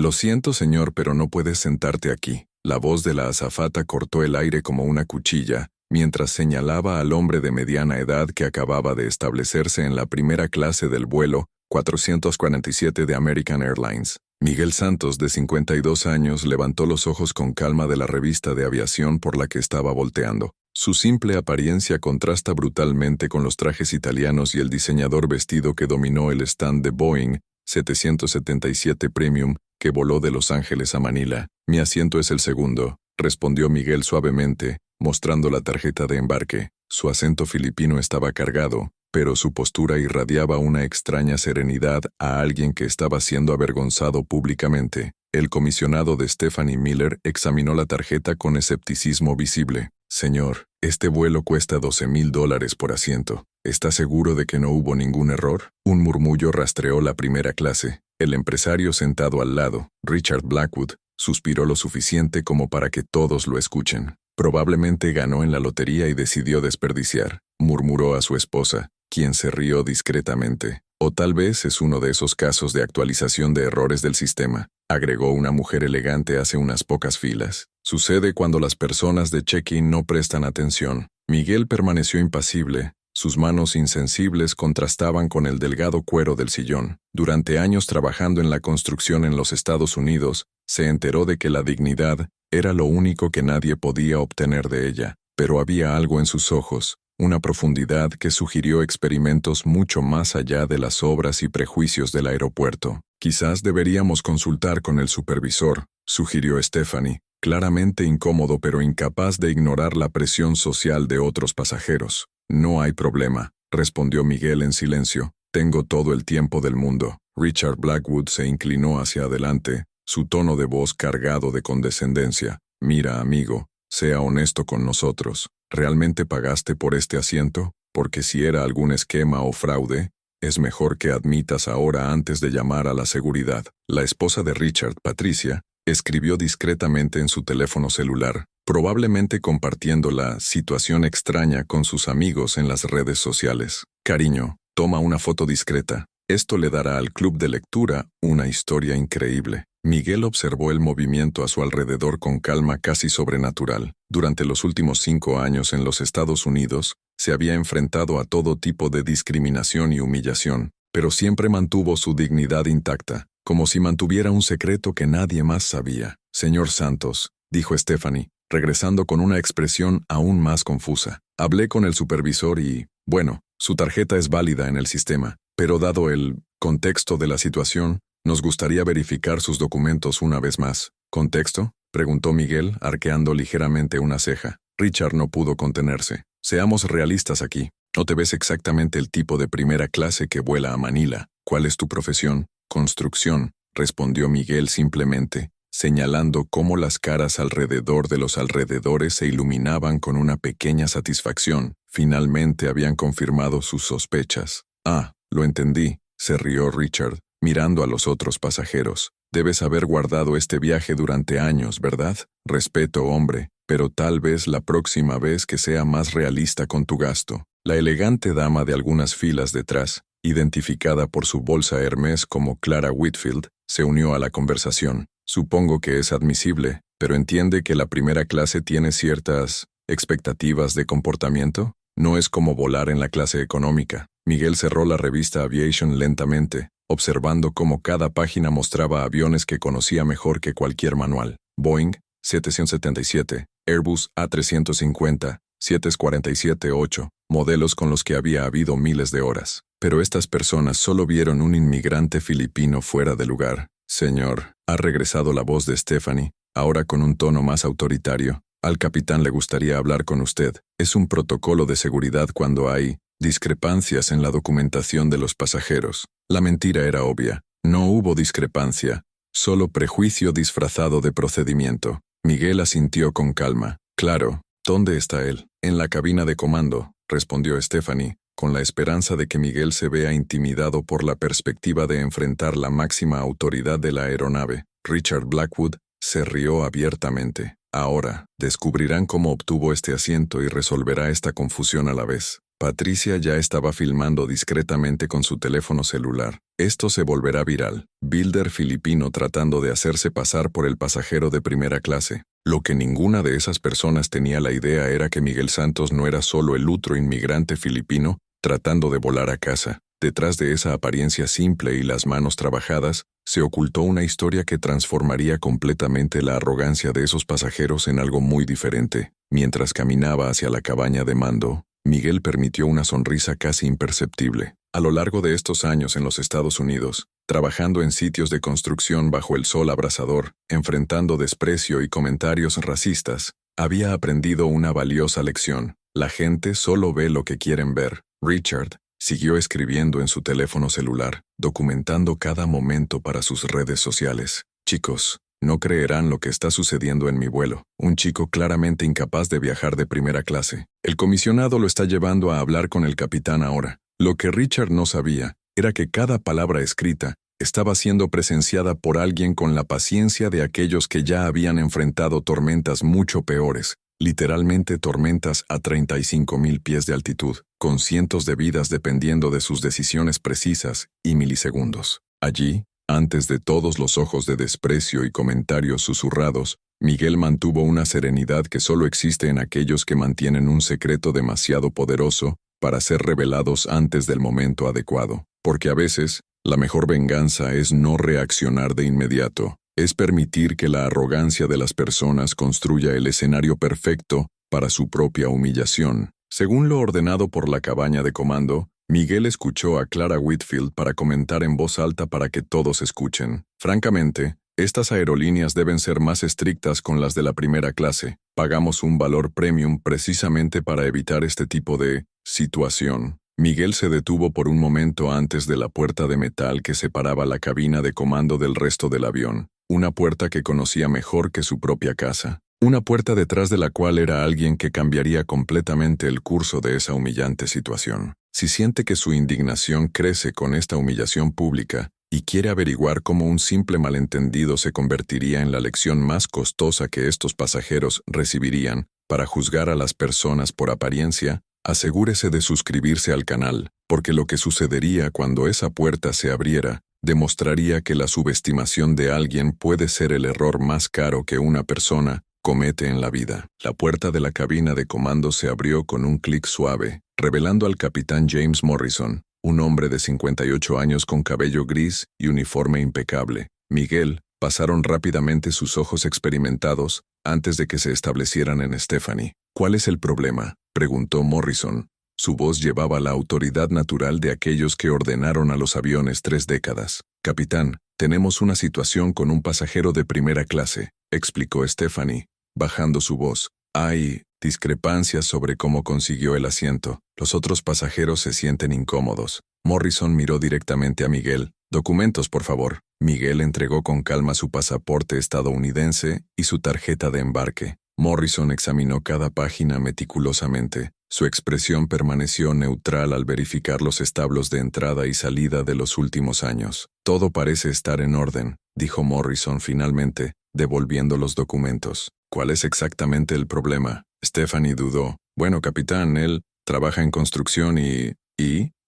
Lo siento, señor, pero no puedes sentarte aquí. La voz de la azafata cortó el aire como una cuchilla, mientras señalaba al hombre de mediana edad que acababa de establecerse en la primera clase del vuelo 447 de American Airlines. Miguel Santos, de 52 años, levantó los ojos con calma de la revista de aviación por la que estaba volteando. Su simple apariencia contrasta brutalmente con los trajes italianos y el diseñador vestido que dominó el stand de Boeing 777 Premium que voló de Los Ángeles a Manila. Mi asiento es el segundo, respondió Miguel suavemente, mostrando la tarjeta de embarque. Su acento filipino estaba cargado, pero su postura irradiaba una extraña serenidad a alguien que estaba siendo avergonzado públicamente. El comisionado de Stephanie Miller examinó la tarjeta con escepticismo visible. Señor, este vuelo cuesta $12,000 por asiento. ¿Está seguro de que no hubo ningún error? Un murmullo rastreó la primera clase. El empresario sentado al lado, Richard Blackwood, suspiró lo suficiente como para que todos lo escuchen. Probablemente ganó en la lotería y decidió desperdiciar, murmuró a su esposa, quien se rió discretamente. O tal vez es uno de esos casos de actualización de errores del sistema, agregó una mujer elegante hace unas pocas filas. Sucede cuando las personas de check-in no prestan atención. Miguel permaneció impasible. Sus manos insensibles contrastaban con el delgado cuero del sillón. Durante años trabajando en la construcción en los Estados Unidos, se enteró de que la dignidad era lo único que nadie podía obtener de ella. Pero había algo en sus ojos, una profundidad que sugirió experimentos mucho más allá de las obras y prejuicios del aeropuerto. Quizás deberíamos consultar con el supervisor, sugirió Stephanie, claramente incómodo pero incapaz de ignorar la presión social de otros pasajeros. No hay problema, respondió Miguel en silencio. Tengo todo el tiempo del mundo. Richard Blackwood se inclinó hacia adelante, su tono de voz cargado de condescendencia. Mira, amigo, sea honesto con nosotros. ¿Realmente pagaste por este asiento? Porque si era algún esquema o fraude, es mejor que admitas ahora antes de llamar a la seguridad. La esposa de Richard, Patricia, escribió discretamente en su teléfono celular, probablemente compartiendo la situación extraña con sus amigos en las redes sociales. Cariño, toma una foto discreta. Esto le dará al club de lectura una historia increíble. Miguel observó el movimiento a su alrededor con calma casi sobrenatural. Durante los últimos 5 años en los Estados Unidos, se había enfrentado a todo tipo de discriminación y humillación, pero siempre mantuvo su dignidad intacta, como si mantuviera un secreto que nadie más sabía. Señor Santos, dijo Stephanie, regresando con una expresión aún más confusa. Hablé con el supervisor y, bueno, su tarjeta es válida en el sistema, pero dado el contexto de la situación, nos gustaría verificar sus documentos una vez más. ¿Contexto?, preguntó Miguel, arqueando ligeramente una ceja. Richard no pudo contenerse. Seamos realistas aquí. No te ves exactamente el tipo de primera clase que vuela a Manila. ¿Cuál es tu profesión? Construcción, respondió Miguel simplemente, señalando cómo las caras alrededor de los alrededores se iluminaban con una pequeña satisfacción. Finalmente habían confirmado sus sospechas. Ah, lo entendí, se rió Richard, mirando a los otros pasajeros. Debes haber guardado este viaje durante años, ¿verdad? Respeto, hombre, pero tal vez la próxima vez que sea más realista con tu gasto. La elegante dama de algunas filas detrás, identificada por su bolsa Hermès como Clara Whitfield, se unió a la conversación. Supongo que es admisible, pero entiende que la primera clase tiene ciertas expectativas de comportamiento. No es como volar en la clase económica. Miguel cerró la revista Aviation lentamente, observando cómo cada página mostraba aviones que conocía mejor que cualquier manual. Boeing 777, Airbus A350, 747-8, modelos con los que había habido miles de horas. Pero estas personas solo vieron un inmigrante filipino fuera de lugar. Señor, ha regresado la voz de Stephanie, ahora con un tono más autoritario. Al capitán le gustaría hablar con usted. Es un protocolo de seguridad cuando hay discrepancias en la documentación de los pasajeros. La mentira era obvia. No hubo discrepancia, solo prejuicio disfrazado de procedimiento. Miguel asintió con calma. Claro, ¿dónde está él? En la cabina de comando, respondió Stephanie, con la esperanza de que Miguel se vea intimidado por la perspectiva de enfrentar la máxima autoridad de la aeronave. Richard Blackwood se rió abiertamente. Ahora, descubrirán cómo obtuvo este asiento y resolverá esta confusión a la vez. Patricia ya estaba filmando discretamente con su teléfono celular. Esto se volverá viral. Builder filipino tratando de hacerse pasar por el pasajero de primera clase. Lo que ninguna de esas personas tenía la idea era que Miguel Santos no era solo el otro inmigrante filipino tratando de volar a casa. Detrás de esa apariencia simple y las manos trabajadas, se ocultó una historia que transformaría completamente la arrogancia de esos pasajeros en algo muy diferente. Mientras caminaba hacia la cabaña de mando, Miguel permitió una sonrisa casi imperceptible. A lo largo de estos años en los Estados Unidos, trabajando en sitios de construcción bajo el sol abrasador, enfrentando desprecio y comentarios racistas, había aprendido una valiosa lección. La gente solo ve lo que quieren ver. Richard siguió escribiendo en su teléfono celular, documentando cada momento para sus redes sociales. Chicos, no creerán lo que está sucediendo en mi vuelo. Un chico claramente incapaz de viajar de primera clase. El comisionado lo está llevando a hablar con el capitán ahora. Lo que Richard no sabía era que cada palabra escrita estaba siendo presenciada por alguien con la paciencia de aquellos que ya habían enfrentado tormentas mucho peores. Literalmente tormentas a 35,000 pies de altitud, con cientos de vidas dependiendo de sus decisiones precisas y milisegundos. Allí, antes de todos los ojos de desprecio y comentarios susurrados, Miguel mantuvo una serenidad que solo existe en aquellos que mantienen un secreto demasiado poderoso para ser revelados antes del momento adecuado. Porque a veces, la mejor venganza es no reaccionar de inmediato. Es permitir que la arrogancia de las personas construya el escenario perfecto para su propia humillación. Según lo ordenado por la cabaña de comando, Miguel escuchó a Clara Whitfield para comentar en voz alta para que todos escuchen. Francamente, estas aerolíneas deben ser más estrictas con las de la primera clase. Pagamos un valor premium precisamente para evitar este tipo de situación. Miguel se detuvo por un momento antes de la puerta de metal que separaba la cabina de comando del resto del avión. Una puerta que conocía mejor que su propia casa. Una puerta detrás de la cual era alguien que cambiaría completamente el curso de esa humillante situación. Si siente que su indignación crece con esta humillación pública y quiere averiguar cómo un simple malentendido se convertiría en la lección más costosa que estos pasajeros recibirían para juzgar a las personas por apariencia, asegúrese de suscribirse al canal, porque lo que sucedería cuando esa puerta se abriera demostraría que la subestimación de alguien puede ser el error más caro que una persona comete en la vida. La puerta de la cabina de comando se abrió con un clic suave, revelando al capitán James Morrison, un hombre de 58 años con cabello gris y uniforme impecable. Miguel pasaron rápidamente sus ojos experimentados antes de que se establecieran en Stephanie. ¿Cuál es el problema?, preguntó Morrison. Su voz llevaba la autoridad natural de aquellos que ordenaron a los aviones 3 décadas. Capitán, tenemos una situación con un pasajero de primera clase, explicó Stephanie, bajando su voz. Hay discrepancias sobre cómo consiguió el asiento. Los otros pasajeros se sienten incómodos. Morrison miró directamente a Miguel. Documentos, por favor. Miguel entregó con calma su pasaporte estadounidense y su tarjeta de embarque. Morrison examinó cada página meticulosamente. Su expresión permaneció neutral al verificar los establos de entrada y salida de los últimos años. Todo parece estar en orden, dijo Morrison finalmente, devolviendo los documentos. ¿Cuál es exactamente el problema? Stephanie dudó. Bueno, capitán, él trabaja en construcción y...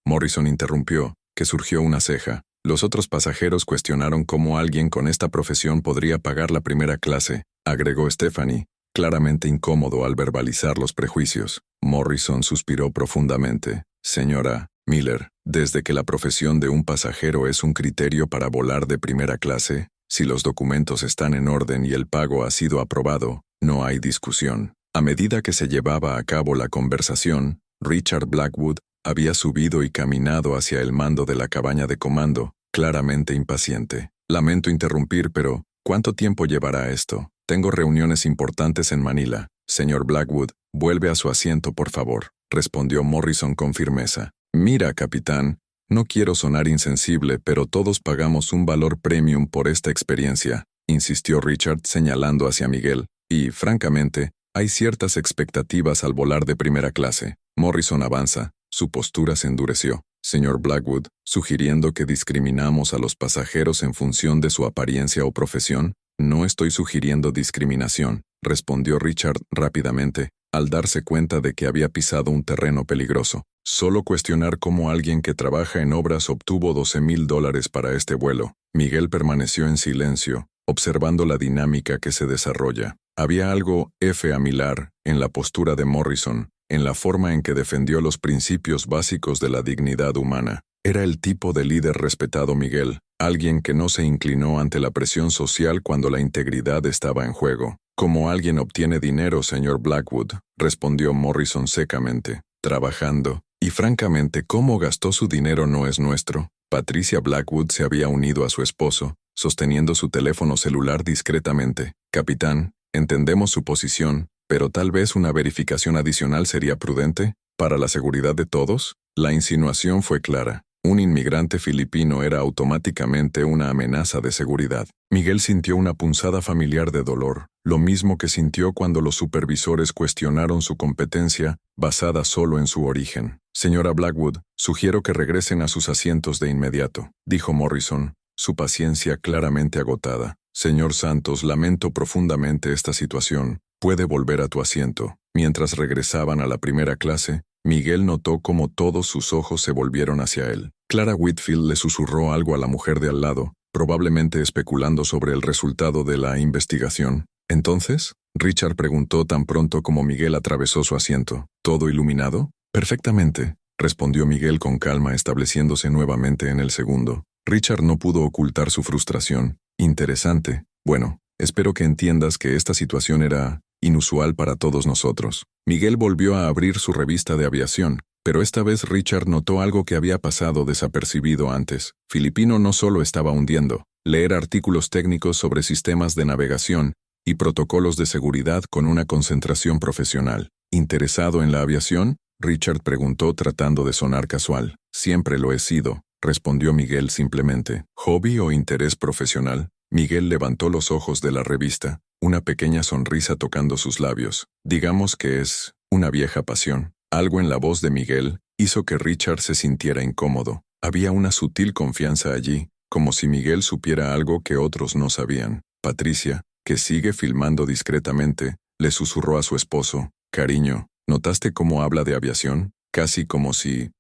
Morrison interrumpió, que surgió una ceja. Los otros pasajeros cuestionaron cómo alguien con esta profesión podría pagar la primera clase, agregó Stephanie, claramente incómodo al verbalizar los prejuicios. Morrison suspiró profundamente. Señora Miller, desde que la profesión de un pasajero es un criterio para volar de primera clase, si los documentos están en orden y el pago ha sido aprobado, no hay discusión. A medida que se llevaba a cabo la conversación, Richard Blackwood había subido y caminado hacia el mando de la cabaña de comando, claramente impaciente. Lamento interrumpir, pero ¿cuánto tiempo llevará esto? Tengo reuniones importantes en Manila. Señor Blackwood, vuelve a su asiento, por favor, respondió Morrison con firmeza. Mira, capitán, no quiero sonar insensible, pero todos pagamos un valor premium por esta experiencia, insistió Richard señalando hacia Miguel, y, francamente, hay ciertas expectativas al volar de primera clase. Morrison avanza. Su postura se endureció. Señor Blackwood, sugiriendo que discriminamos a los pasajeros en función de su apariencia o profesión. No estoy sugiriendo discriminación, respondió Richard rápidamente. al darse cuenta de que había pisado un terreno peligroso. Solo cuestionar cómo alguien que trabaja en obras obtuvo $12,000 para este vuelo. Miguel permaneció en silencio, observando la dinámica que se desarrolla. Había algo familiar en la postura de Morrison, en la forma en que defendió los principios básicos de la dignidad humana. Era el tipo de líder respetado Miguel, alguien que no se inclinó ante la presión social cuando la integridad estaba en juego. «¿Cómo alguien obtiene dinero, señor Blackwood?», respondió Morrison secamente. «Trabajando. Y francamente, cómo gastó su dinero no es nuestro». Patricia Blackwood se había unido a su esposo, sosteniendo su teléfono celular discretamente. «Capitán, entendemos su posición, pero tal vez una verificación adicional sería prudente, para la seguridad de todos». La insinuación fue clara. Un inmigrante filipino era automáticamente una amenaza de seguridad. Miguel sintió una punzada familiar de dolor, lo mismo que sintió cuando los supervisores cuestionaron su competencia, basada solo en su origen. «Señora Blackwood, sugiero que regresen a sus asientos de inmediato», dijo Morrison, su paciencia claramente agotada. «Señor Santos, lamento profundamente esta situación. Puede volver a tu asiento». Mientras regresaban a la primera clase, Miguel notó cómo todos sus ojos se volvieron hacia él. Clara Whitfield le susurró algo a la mujer de al lado, probablemente especulando sobre el resultado de la investigación. «¿Entonces?», Richard preguntó tan pronto como Miguel atravesó su asiento. «¿Todo iluminado?». «Perfectamente», respondió Miguel con calma, estableciéndose nuevamente en el segundo. Richard no pudo ocultar su frustración. «Interesante. Bueno, espero que entiendas que esta situación era inusual para todos nosotros». Miguel volvió a abrir su revista de aviación, pero esta vez Richard notó algo que había pasado desapercibido antes. Filipino no solo estaba hundiendo, leer artículos técnicos sobre sistemas de navegación y protocolos de seguridad con una concentración profesional. «¿Interesado en la aviación?», Richard preguntó tratando de sonar casual. «Siempre lo he sido», respondió Miguel simplemente. «¿Hobby o interés profesional?». Miguel levantó los ojos de la revista, una pequeña sonrisa tocando sus labios. «Digamos que es una vieja pasión». Algo en la voz de Miguel hizo que Richard se sintiera incómodo. Había una sutil confianza allí, como si Miguel supiera algo que otros no sabían. Patricia, que sigue filmando discretamente, le susurró a su esposo. «Cariño, ¿notaste cómo habla de aviación? Casi como si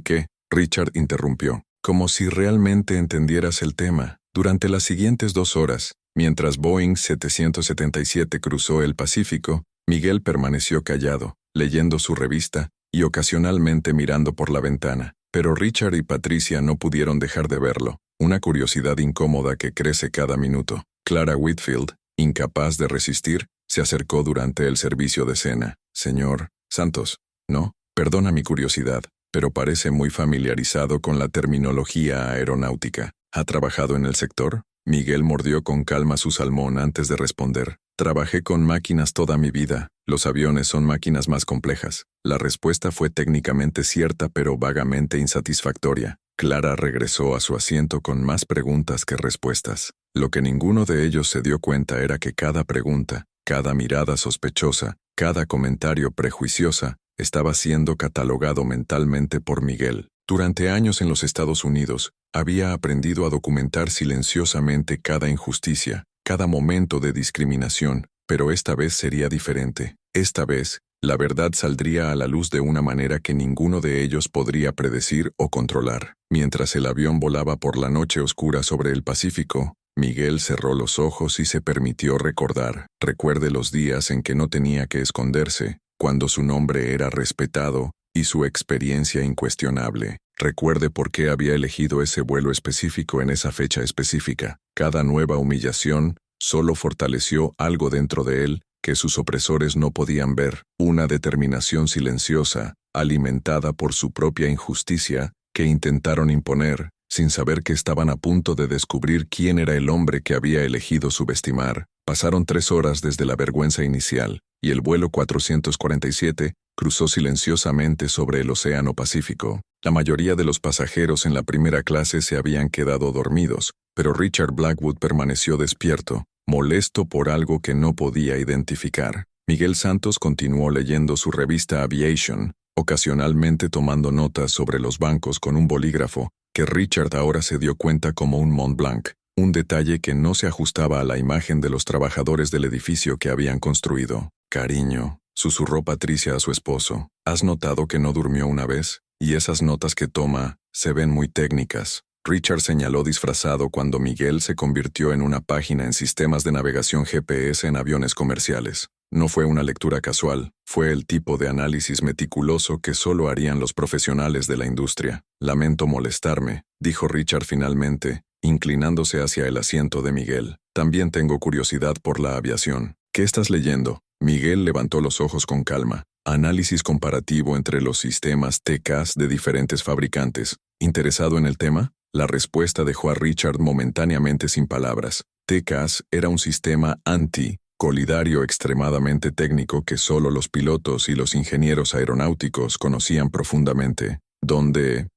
qué». Richard interrumpió. «Como si realmente entendieras el tema». Durante las siguientes 2 horas, mientras Boeing 777 cruzó el Pacífico, Miguel permaneció callado, leyendo su revista y ocasionalmente mirando por la ventana. Pero Richard y Patricia no pudieron dejar de verlo, una curiosidad incómoda que crece cada minuto. Clara Whitfield, incapaz de resistir, se acercó durante el servicio de cena. «Señor Santos, ¿no? Perdona mi curiosidad, pero parece muy familiarizado con la terminología aeronáutica. ¿Ha trabajado en el sector?». Miguel mordió con calma su salmón antes de responder. «Trabajé con máquinas toda mi vida. Los aviones son máquinas más complejas». La respuesta fue técnicamente cierta pero vagamente insatisfactoria. Clara regresó a su asiento con más preguntas que respuestas. Lo que ninguno de ellos se dio cuenta era que cada pregunta, cada mirada sospechosa, cada comentario prejuiciosa, estaba siendo catalogado mentalmente por Miguel. Durante años en los Estados Unidos, había aprendido a documentar silenciosamente cada injusticia, cada momento de discriminación, pero esta vez sería diferente. Esta vez, la verdad saldría a la luz de una manera que ninguno de ellos podría predecir o controlar. Mientras el avión volaba por la noche oscura sobre el Pacífico, Miguel cerró los ojos y se permitió recordar. Recuerde los días en que no tenía que esconderse, cuando su nombre era respetado y su experiencia incuestionable. Recuerde por qué había elegido ese vuelo específico en esa fecha específica. Cada nueva humillación solo fortaleció algo dentro de él que sus opresores no podían ver, una determinación silenciosa, alimentada por su propia injusticia, que intentaron imponer, sin saber que estaban a punto de descubrir quién era el hombre que había elegido subestimar. Pasaron 3 horas desde la vergüenza inicial, y el vuelo 447 cruzó silenciosamente sobre el Océano Pacífico. La mayoría de los pasajeros en la primera clase se habían quedado dormidos, pero Richard Blackwood permaneció despierto, molesto por algo que no podía identificar. Miguel Santos continuó leyendo su revista Aviation, ocasionalmente tomando notas sobre los bancos con un bolígrafo, que Richard ahora se dio cuenta como un Mont Blanc, un detalle que no se ajustaba a la imagen de los trabajadores del edificio que habían construido. «Cariño», susurró Patricia a su esposo. ¿Has notado que no durmió una vez? Y esas notas que toma se ven muy técnicas. Richard señaló disfrazado cuando Miguel se convirtió en una página en sistemas de navegación GPS en aviones comerciales. No fue una lectura casual, fue el tipo de análisis meticuloso que solo harían los profesionales de la industria. Lamento molestarme, dijo Richard finalmente, inclinándose hacia el asiento de Miguel. También tengo curiosidad por la aviación. ¿Qué estás leyendo? Miguel levantó los ojos con calma. Análisis comparativo entre los sistemas TCAS de diferentes fabricantes. ¿Interesado en el tema? La respuesta dejó a Richard momentáneamente sin palabras. TCAS era un sistema anti-colidario extremadamente técnico que solo los pilotos y los ingenieros aeronáuticos conocían profundamente. ¿Dónde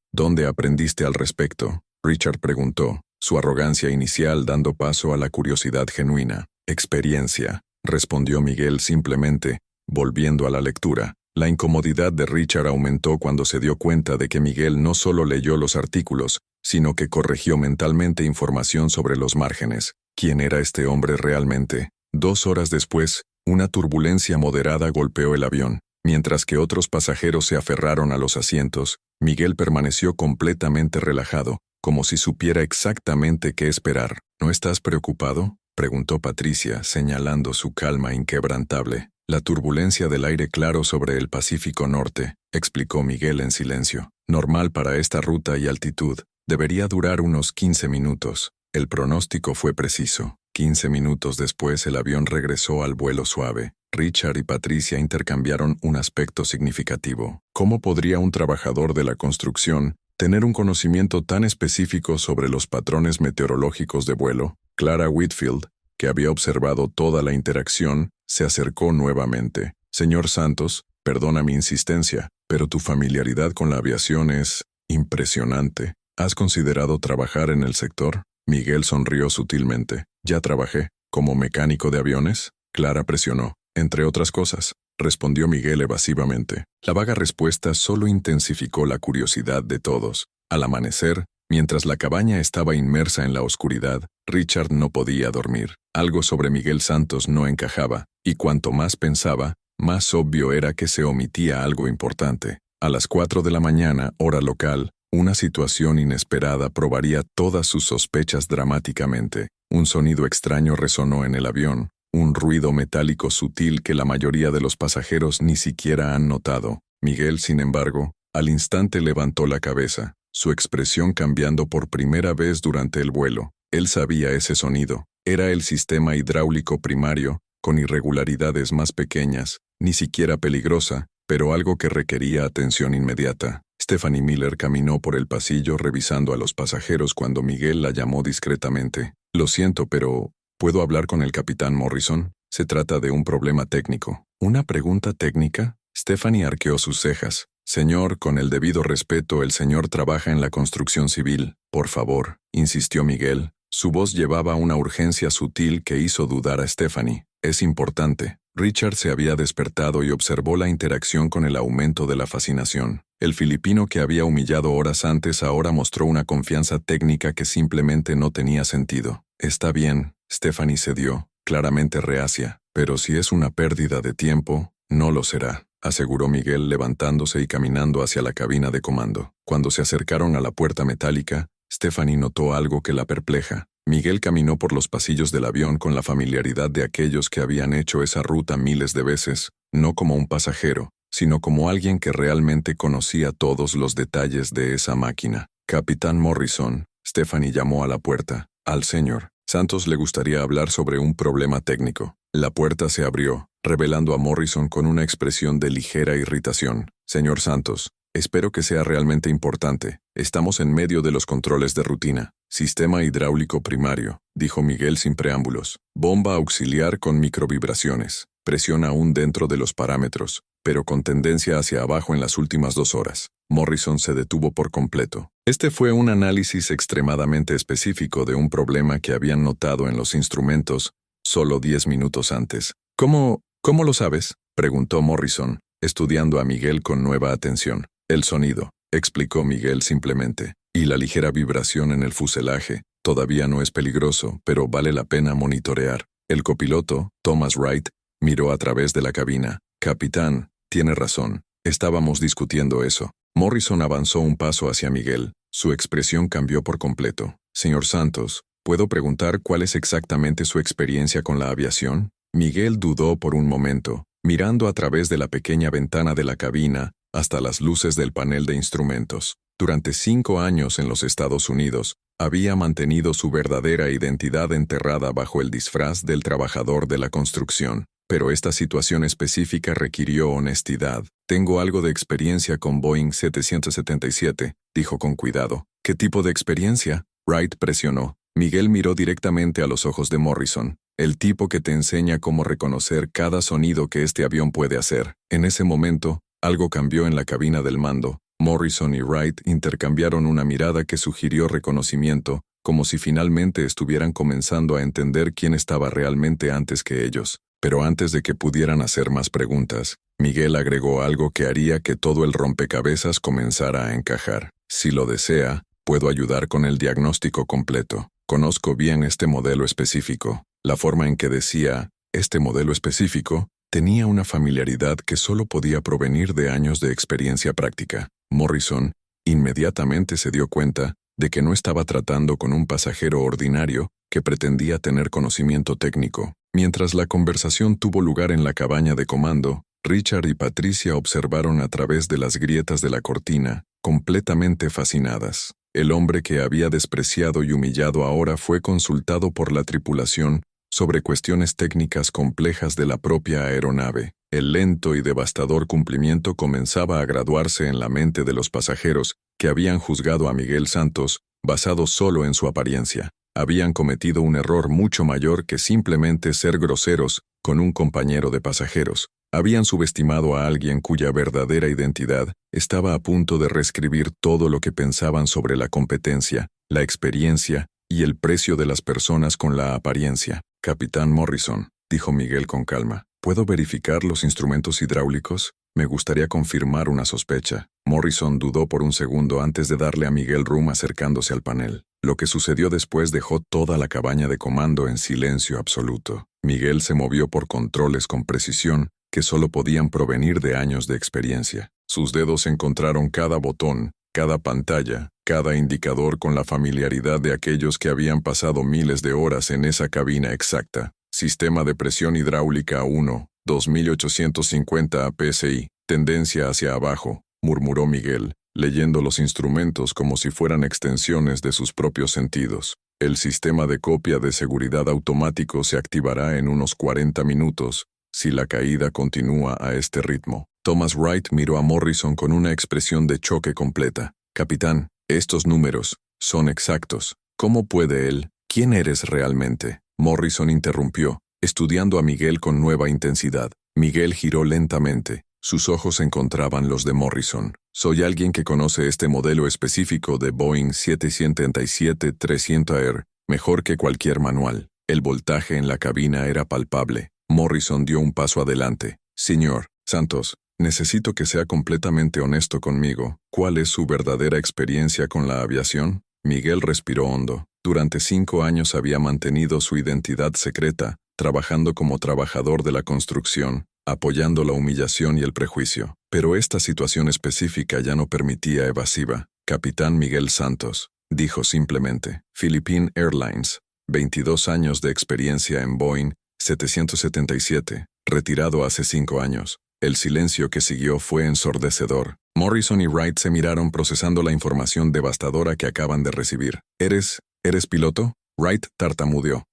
aprendiste al respecto? Richard preguntó, su arrogancia inicial dando paso a la curiosidad genuina. Experiencia, respondió Miguel simplemente, volviendo a la lectura. La incomodidad de Richard aumentó cuando se dio cuenta de que Miguel no solo leyó los artículos, sino que corrigió mentalmente información sobre los márgenes. ¿Quién era este hombre realmente? 2 horas después, una turbulencia moderada golpeó el avión. Mientras que otros pasajeros se aferraron a los asientos, Miguel permaneció completamente relajado, como si supiera exactamente qué esperar. ¿No estás preocupado?, preguntó Patricia, señalando su calma inquebrantable. La turbulencia del aire claro sobre el Pacífico Norte, explicó Miguel en silencio. Normal para esta ruta y altitud. Debería durar unos 15 minutos. El pronóstico fue preciso. 15 minutos después el avión regresó al vuelo suave. Richard y Patricia intercambiaron un aspecto significativo. ¿Cómo podría un trabajador de la construcción tener un conocimiento tan específico sobre los patrones meteorológicos de vuelo? Clara Whitfield, que había observado toda la interacción, se acercó nuevamente. Señor Santos, perdona mi insistencia, pero tu familiaridad con la aviación es impresionante. ¿Has considerado trabajar en el sector? Miguel sonrió sutilmente. Ya trabajé. ¿Como mecánico de aviones? Clara presionó. Entre otras cosas, respondió Miguel evasivamente. La vaga respuesta solo intensificó la curiosidad de todos. Al amanecer, mientras la cabaña estaba inmersa en la oscuridad, Richard no podía dormir. Algo sobre Miguel Santos no encajaba, y cuanto más pensaba, más obvio era que se omitía algo importante. A las 4 de la mañana, hora local, una situación inesperada probaría todas sus sospechas dramáticamente. Un sonido extraño resonó en el avión, un ruido metálico sutil que la mayoría de los pasajeros ni siquiera han notado. Miguel, sin embargo, al instante levantó la cabeza, su expresión cambiando por primera vez durante el vuelo. Él sabía ese sonido. Era el sistema hidráulico primario, con irregularidades más pequeñas, ni siquiera peligrosa, pero algo que requería atención inmediata. Stephanie Miller caminó por el pasillo revisando a los pasajeros cuando Miguel la llamó discretamente. Lo siento, pero ¿puedo hablar con el capitán Morrison? Se trata de un problema técnico. ¿Una pregunta técnica? Stephanie arqueó sus cejas. Señor, con el debido respeto, el señor trabaja en la construcción civil. Por favor, insistió Miguel. Su voz llevaba una urgencia sutil que hizo dudar a Stephanie. Es importante. Richard se había despertado y observó la interacción con el aumento de la fascinación. El filipino que había humillado horas antes ahora mostró una confianza técnica que simplemente no tenía sentido. Está bien, Stephanie cedió, claramente reacia, pero si es una pérdida de tiempo, no lo será, aseguró Miguel levantándose y caminando hacia la cabina de comando. Cuando se acercaron a la puerta metálica, Stephanie notó algo que la perpleja. Miguel caminó por los pasillos del avión con la familiaridad de aquellos que habían hecho esa ruta miles de veces, no como un pasajero, sino como alguien que realmente conocía todos los detalles de esa máquina. Capitán Morrison, Stephanie llamó a la puerta. Al señor Santos le gustaría hablar sobre un problema técnico. La puerta se abrió, revelando a Morrison con una expresión de ligera irritación. Señor Santos, espero que sea realmente importante. Estamos en medio de los controles de rutina. Sistema hidráulico primario, dijo Miguel sin preámbulos. Bomba auxiliar con microvibraciones. Presión aún dentro de los parámetros, pero con tendencia hacia abajo en las últimas 2 horas. Morrison se detuvo por completo. Este fue un análisis extremadamente específico de un problema que habían notado en los instrumentos solo 10 minutos antes. ¿Cómo lo sabes?, preguntó Morrison, estudiando a Miguel con nueva atención. El sonido, explicó Miguel simplemente, y la ligera vibración en el fuselaje. Todavía no es peligroso, pero vale la pena monitorear. El copiloto, Thomas Wright, miró a través de la cabina. Capitán, tiene razón. Estábamos discutiendo eso. Morrison avanzó un paso hacia Miguel. Su expresión cambió por completo. Señor Santos, ¿puedo preguntar cuál es exactamente su experiencia con la aviación? Miguel dudó por un momento, mirando a través de la pequeña ventana de la cabina hasta las luces del panel de instrumentos. Durante 5 años en los Estados Unidos, había mantenido su verdadera identidad enterrada bajo el disfraz del trabajador de la construcción. Pero esta situación específica requirió honestidad. Tengo algo de experiencia con Boeing 777, dijo con cuidado. ¿Qué tipo de experiencia? Wright presionó. Miguel miró directamente a los ojos de Morrison. El tipo que te enseña cómo reconocer cada sonido que este avión puede hacer. En ese momento, algo cambió en la cabina del mando. Morrison y Wright intercambiaron una mirada que sugirió reconocimiento, como si finalmente estuvieran comenzando a entender quién estaba realmente antes que ellos. Pero antes de que pudieran hacer más preguntas, Miguel agregó algo que haría que todo el rompecabezas comenzara a encajar. Si lo desea, puedo ayudar con el diagnóstico completo. Conozco bien este modelo específico. La forma en que decía, este modelo específico, tenía una familiaridad que solo podía provenir de años de experiencia práctica. Morrison inmediatamente se dio cuenta de que no estaba tratando con un pasajero ordinario que pretendía tener conocimiento técnico. Mientras la conversación tuvo lugar en la cabaña de comando, Richard y Patricia observaron a través de las grietas de la cortina, completamente fascinadas. El hombre que había despreciado y humillado ahora fue consultado por la tripulación sobre cuestiones técnicas complejas de la propia aeronave. El lento y devastador cumplimiento comenzaba a graduarse en la mente de los pasajeros que habían juzgado a Miguel Santos basado solo en su apariencia. Habían cometido un error mucho mayor que simplemente ser groseros con un compañero de pasajeros. Habían subestimado a alguien cuya verdadera identidad estaba a punto de reescribir todo lo que pensaban sobre la competencia, la experiencia y el precio de las personas con la apariencia. Capitán Morrison, dijo Miguel con calma, ¿puedo verificar los instrumentos hidráulicos? Me gustaría confirmar una sospecha. Morrison dudó por un segundo antes de darle a Miguel rum acercándose al panel. Lo que sucedió después dejó toda la cabaña de comando en silencio absoluto. Miguel se movió por controles con precisión que solo podían provenir de años de experiencia. Sus dedos encontraron cada botón, cada pantalla, cada indicador con la familiaridad de aquellos que habían pasado miles de horas en esa cabina exacta. Sistema de presión hidráulica 1, 2850 psi, tendencia hacia abajo, murmuró Miguel, leyendo los instrumentos como si fueran extensiones de sus propios sentidos. El sistema de copia de seguridad automático se activará en unos 40 minutos, si la caída continúa a este ritmo. Thomas Wright miró a Morrison con una expresión de choque completa. Capitán, estos números son exactos. ¿Cómo puede él? ¿Quién eres realmente? Morrison interrumpió, estudiando a Miguel con nueva intensidad. Miguel giró lentamente. Sus ojos encontraban los de Morrison. Soy alguien que conoce este modelo específico de Boeing 777-300R, mejor que cualquier manual. El voltaje en la cabina era palpable. Morrison dio un paso adelante. Señor Santos, necesito que sea completamente honesto conmigo. ¿Cuál es su verdadera experiencia con la aviación? Miguel respiró hondo. Durante 5 años había mantenido su identidad secreta, trabajando como trabajador de la construcción, apoyando la humillación y el prejuicio. Pero esta situación específica ya no permitía evasiva. Capitán Miguel Santos, dijo simplemente. Philippine Airlines, 22 años de experiencia en Boeing 777, retirado hace 5 años. El silencio que siguió fue ensordecedor. Morrison y Wright se miraron procesando la información devastadora que acaban de recibir. ¿Eres piloto? Wright tartamudeó.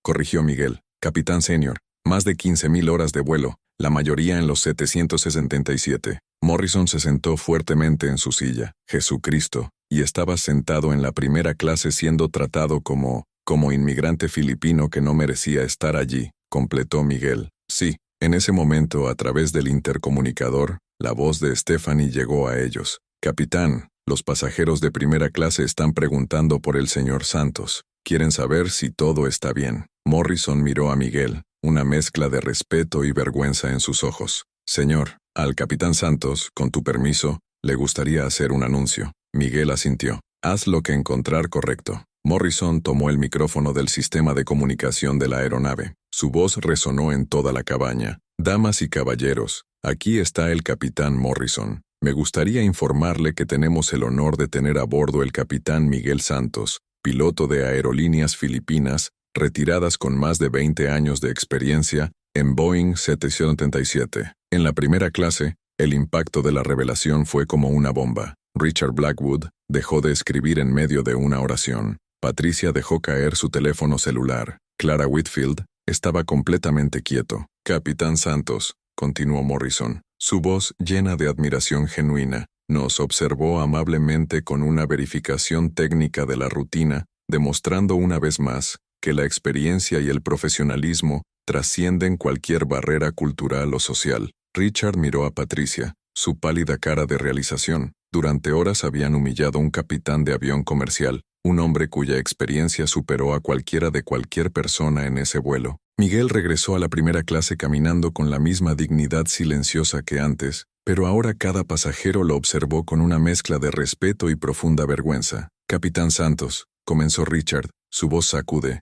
Corrigió Miguel. Capitán senior. Más de 15,000 horas de vuelo, la mayoría en los 777. Morrison se sentó fuertemente en su silla. Jesucristo. Y estaba sentado en la primera clase siendo tratado como inmigrante filipino que no merecía estar allí, completó Miguel. Sí. En ese momento, a través del intercomunicador, la voz de Stephanie llegó a ellos. Capitán, los pasajeros de primera clase están preguntando por el señor Santos. Quieren saber si todo está bien. Morrison miró a Miguel, una mezcla de respeto y vergüenza en sus ojos. Señor, al capitán Santos, con tu permiso, le gustaría hacer un anuncio. Miguel asintió. Haz lo que encontrar correcto. Morrison tomó el micrófono del sistema de comunicación de la aeronave. Su voz resonó en toda la cabaña, Damas y caballeros, aquí está el capitán Morrison. Me gustaría informarle que tenemos el honor de tener a bordo el capitán Miguel Santos, piloto de Aerolíneas Filipinas, retiradas con más de 20 años de experiencia en Boeing 777. En la primera clase, el impacto de la revelación fue como una bomba. Richard Blackwood dejó de escribir en medio de una oración. Patricia dejó caer su teléfono celular. Clara Whitfield estaba completamente quieto. Capitán Santos, continuó Morrison, su voz llena de admiración genuina, nos observó amablemente con una verificación técnica de la rutina, demostrando una vez más que la experiencia y el profesionalismo trascienden cualquier barrera cultural o social. Richard miró a Patricia, su pálida cara de realización. Durante horas habían humillado a un capitán de avión comercial, un hombre cuya experiencia superó a cualquiera de cualquier persona en ese vuelo. Miguel regresó a la primera clase caminando con la misma dignidad silenciosa que antes, pero ahora cada pasajero lo observó con una mezcla de respeto y profunda vergüenza. Capitán Santos, comenzó Richard, su voz sacude.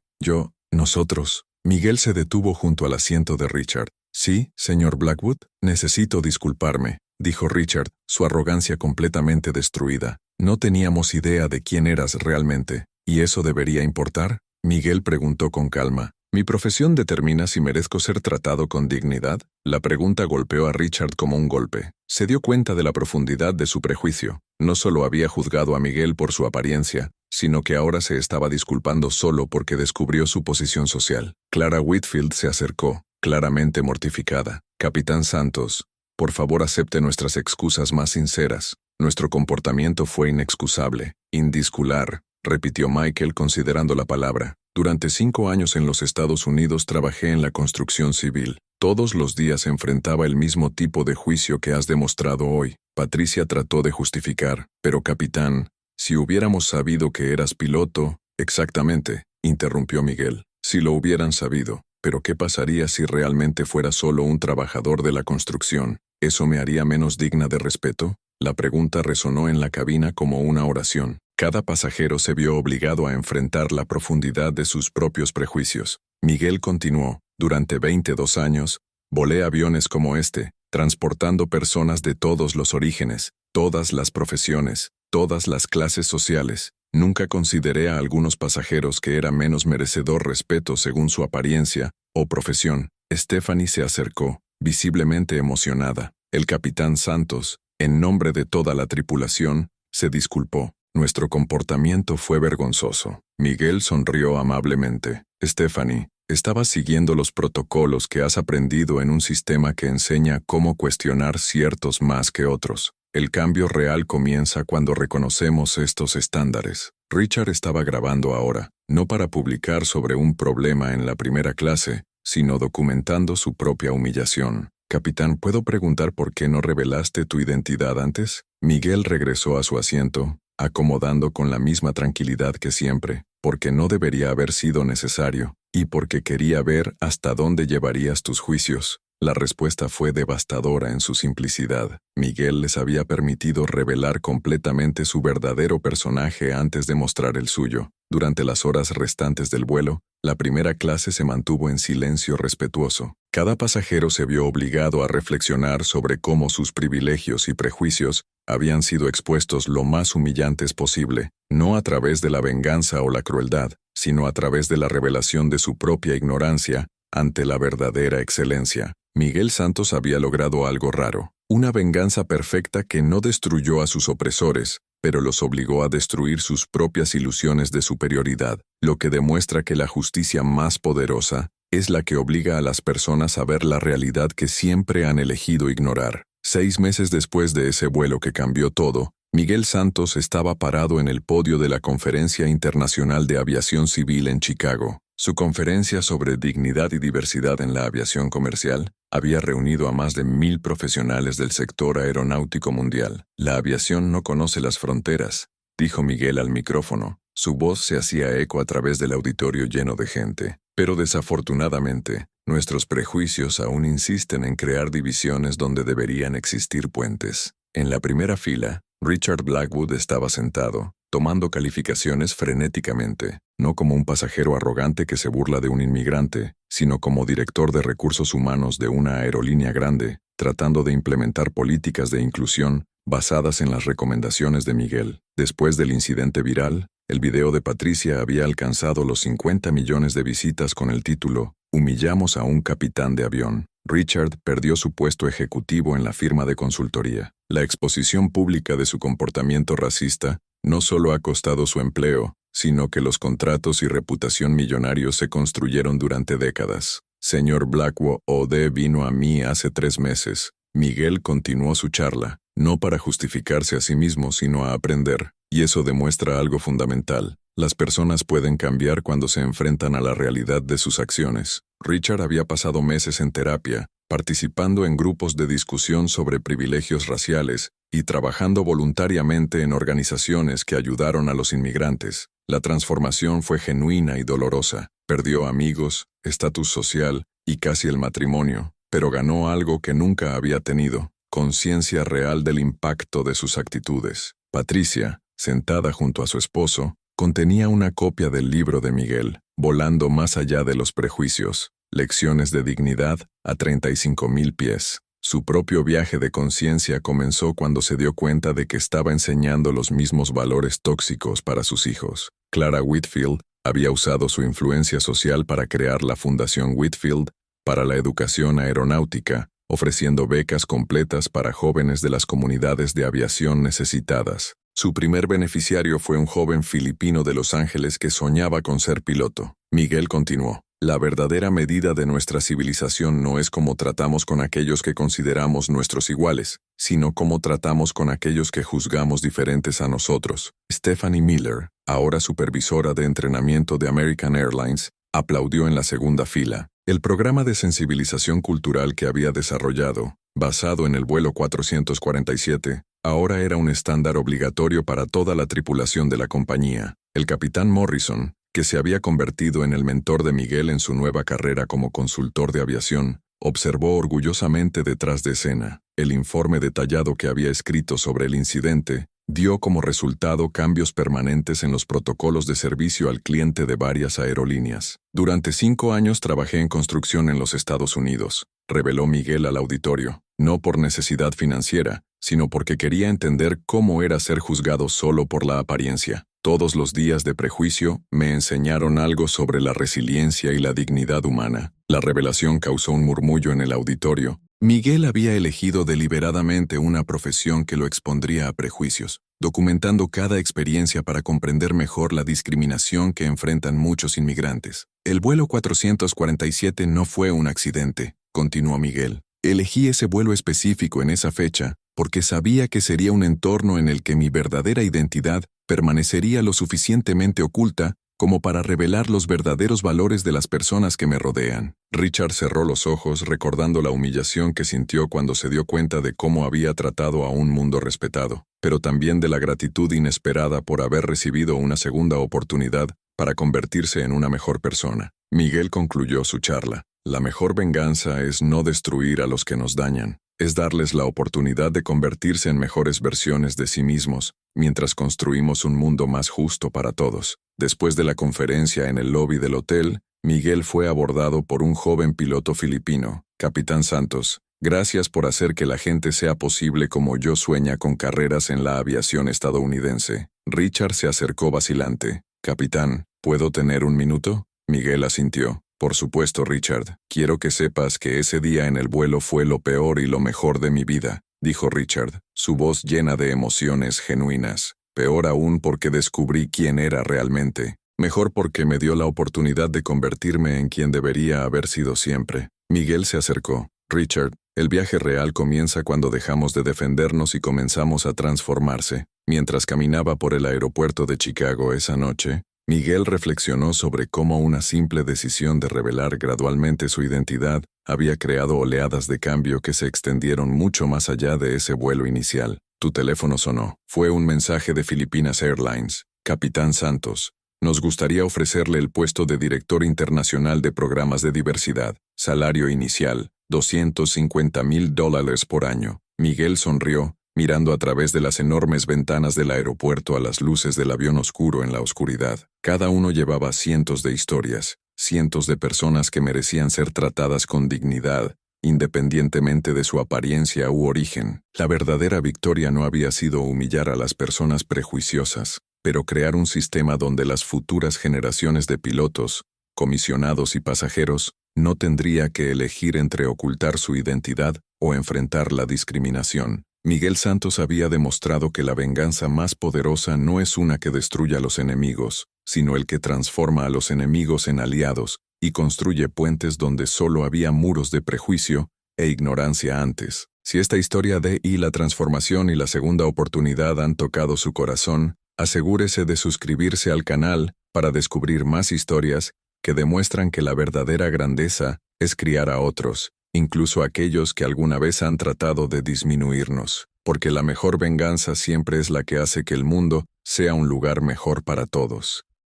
Nosotros. Miguel se detuvo junto al asiento de Richard. Sí, señor Blackwood, necesito disculparme, dijo Richard, su arrogancia completamente destruida. No teníamos idea de quién eras realmente. ¿Y eso debería importar? Miguel preguntó con calma. ¿Mi profesión determina si merezco ser tratado con dignidad? La pregunta golpeó a Richard como un golpe. Se dio cuenta de la profundidad de su prejuicio. No solo había juzgado a Miguel por su apariencia, sino que ahora se estaba disculpando solo porque descubrió su posición social. Clara Whitfield se acercó, claramente mortificada. Capitán Santos, por favor acepte nuestras excusas más sinceras. Nuestro comportamiento fue inexcusable, indiscular, repitió Michael considerando la palabra. Durante 5 años en los Estados Unidos trabajé en la construcción civil. Todos los días enfrentaba el mismo tipo de juicio que has demostrado hoy. Patricia trató de justificar. Pero capitán, si hubiéramos sabido que eras piloto... Exactamente, interrumpió Miguel. Si lo hubieran sabido. Pero ¿qué pasaría si realmente fuera solo un trabajador de la construcción? ¿Eso me haría menos digna de respeto? La pregunta resonó en la cabina como una oración. Cada pasajero se vio obligado a enfrentar la profundidad de sus propios prejuicios. Miguel continuó. Durante 22 años, volé aviones como este, transportando personas de todos los orígenes, todas las profesiones, todas las clases sociales. Nunca consideré a algunos pasajeros que era menos merecedor respeto según su apariencia o profesión. Stephanie se acercó, visiblemente emocionada. El capitán Santos, en nombre de toda la tripulación, se disculpó. Nuestro comportamiento fue vergonzoso. Miguel sonrió amablemente. Stephanie, estabas siguiendo los protocolos que has aprendido en un sistema que enseña cómo cuestionar ciertos más que otros. El cambio real comienza cuando reconocemos estos estándares. Richard estaba grabando ahora, no para publicar sobre un problema en la primera clase, sino documentando su propia humillación. Capitán, ¿puedo preguntar por qué no revelaste tu identidad antes? Miguel regresó a su asiento, acomodando con la misma tranquilidad que siempre, porque no debería haber sido necesario, y porque quería ver hasta dónde llevarías tus juicios. La respuesta fue devastadora en su simplicidad. Miguel les había permitido revelar completamente su verdadero personaje antes de mostrar el suyo. Durante las horas restantes del vuelo, la primera clase se mantuvo en silencio respetuoso. Cada pasajero se vio obligado a reflexionar sobre cómo sus privilegios y prejuicios habían sido expuestos lo más humillantes posible, no a través de la venganza o la crueldad, sino a través de la revelación de su propia ignorancia ante la verdadera excelencia. Miguel Santos había logrado algo raro, una venganza perfecta que no destruyó a sus opresores, pero los obligó a destruir sus propias ilusiones de superioridad, lo que demuestra que la justicia más poderosa es la que obliga a las personas a ver la realidad que siempre han elegido ignorar. 6 meses después de ese vuelo que cambió todo, Miguel Santos estaba parado en el podio de la Conferencia Internacional de Aviación Civil en Chicago. Su conferencia sobre dignidad y diversidad en la aviación comercial había reunido a más de 1000 profesionales del sector aeronáutico mundial. La aviación no conoce las fronteras, dijo Miguel al micrófono. Su voz se hacía eco a través del auditorio lleno de gente. Pero desafortunadamente, nuestros prejuicios aún insisten en crear divisiones donde deberían existir puentes. En la primera fila, Richard Blackwood estaba sentado, tomando calificaciones frenéticamente, no como un pasajero arrogante que se burla de un inmigrante, sino como director de recursos humanos de una aerolínea grande, tratando de implementar políticas de inclusión basadas en las recomendaciones de Miguel. Después del incidente viral, el video de Patricia había alcanzado los 50 millones de visitas con el título "Humillamos a un capitán de avión". Richard perdió su puesto ejecutivo en la firma de consultoría. La exposición pública de su comportamiento racista no solo ha costado su empleo, sino que los contratos y reputación millonarios se construyeron durante décadas. Señor Blackwell O.D. vino a mí hace 3 meses. Miguel continuó su charla, no para justificarse a sí mismo, sino a aprender, y eso demuestra algo fundamental. Las personas pueden cambiar cuando se enfrentan a la realidad de sus acciones. Richard había pasado meses en terapia, participando en grupos de discusión sobre privilegios raciales y trabajando voluntariamente en organizaciones que ayudaron a los inmigrantes. La transformación fue genuina y dolorosa. Perdió amigos, estatus social y casi el matrimonio, pero ganó algo que nunca había tenido: conciencia real del impacto de sus actitudes. Patricia, sentada junto a su esposo, contenía una copia del libro de Miguel, Volando más allá de los prejuicios, lecciones de dignidad a 35,000 pies. Su propio viaje de conciencia comenzó cuando se dio cuenta de que estaba enseñando los mismos valores tóxicos para sus hijos. Clara Whitfield había usado su influencia social para crear la Fundación Whitfield para la educación aeronáutica, ofreciendo becas completas para jóvenes de las comunidades de aviación necesitadas. Su primer beneficiario fue un joven filipino de Los Ángeles que soñaba con ser piloto. Miguel continuó: la verdadera medida de nuestra civilización no es cómo tratamos con aquellos que consideramos nuestros iguales, sino cómo tratamos con aquellos que juzgamos diferentes a nosotros. Stephanie Miller, ahora supervisora de entrenamiento de American Airlines, aplaudió en la segunda fila. El programa de sensibilización cultural que había desarrollado, basado en el vuelo 447, ahora era un estándar obligatorio para toda la tripulación de la compañía. El capitán Morrison, que se había convertido en el mentor de Miguel en su nueva carrera como consultor de aviación, observó orgullosamente detrás de escena. El informe detallado que había escrito sobre el incidente dio como resultado cambios permanentes en los protocolos de servicio al cliente de varias aerolíneas. Durante 5 años trabajé en construcción en los Estados Unidos, reveló Miguel al auditorio, no por necesidad financiera, sino porque quería entender cómo era ser juzgado solo por la apariencia. Todos los días de prejuicio me enseñaron algo sobre la resiliencia y la dignidad humana. La revelación causó un murmullo en el auditorio. Miguel había elegido deliberadamente una profesión que lo expondría a prejuicios, documentando cada experiencia para comprender mejor la discriminación que enfrentan muchos inmigrantes. El vuelo 447 no fue un accidente, continuó Miguel. Elegí ese vuelo específico en esa fecha porque sabía que sería un entorno en el que mi verdadera identidad permanecería lo suficientemente oculta como para revelar los verdaderos valores de las personas que me rodean. Richard cerró los ojos recordando la humillación que sintió cuando se dio cuenta de cómo había tratado a un mundo respetado, pero también de la gratitud inesperada por haber recibido una segunda oportunidad para convertirse en una mejor persona. Miguel concluyó su charla. La mejor venganza es no destruir a los que nos dañan, es darles la oportunidad de convertirse en mejores versiones de sí mismos, mientras construimos un mundo más justo para todos. Después de la conferencia en el lobby del hotel, Miguel fue abordado por un joven piloto filipino. Capitán Santos, gracias por hacer que la gente sea posible como yo sueña con carreras en la aviación estadounidense. Richard se acercó vacilante. Capitán, ¿puedo tener un minuto? Miguel asintió. Por supuesto, Richard. Quiero que sepas que ese día en el vuelo fue lo peor y lo mejor de mi vida, dijo Richard, su voz llena de emociones genuinas. Peor aún porque descubrí quién era realmente. Mejor porque me dio la oportunidad de convertirme en quien debería haber sido siempre. Miguel se acercó. Richard, el viaje real comienza cuando dejamos de defendernos y comenzamos a transformarse. Mientras caminaba por el aeropuerto de Chicago esa noche, Miguel reflexionó sobre cómo una simple decisión de revelar gradualmente su identidad había creado oleadas de cambio que se extendieron mucho más allá de ese vuelo inicial. Tu teléfono sonó. Fue un mensaje de Philippines Airlines. Capitán Santos, nos gustaría ofrecerle el puesto de director internacional de programas de diversidad. Salario inicial, $250,000 por año. Miguel sonrió, mirando a través de las enormes ventanas del aeropuerto a las luces del avión oscuro en la oscuridad. Cada uno llevaba cientos de historias, cientos de personas que merecían ser tratadas con dignidad, independientemente de su apariencia u origen. La verdadera victoria no había sido humillar a las personas prejuiciosas, pero crear un sistema donde las futuras generaciones de pilotos, comisionados y pasajeros no tendría que elegir entre ocultar su identidad o enfrentar la discriminación. Miguel Santos había demostrado que la venganza más poderosa no es una que destruya a los enemigos, sino el que transforma a los enemigos en aliados y construye puentes donde solo había muros de prejuicio e ignorancia antes. Si esta historia de la transformación y la segunda oportunidad han tocado su corazón, asegúrese de suscribirse al canal para descubrir más historias que demuestran que la verdadera grandeza es criar a otros, incluso aquellos que alguna vez han tratado de disminuirnos, porque la mejor venganza siempre es la que hace que el mundo sea un lugar mejor para todos.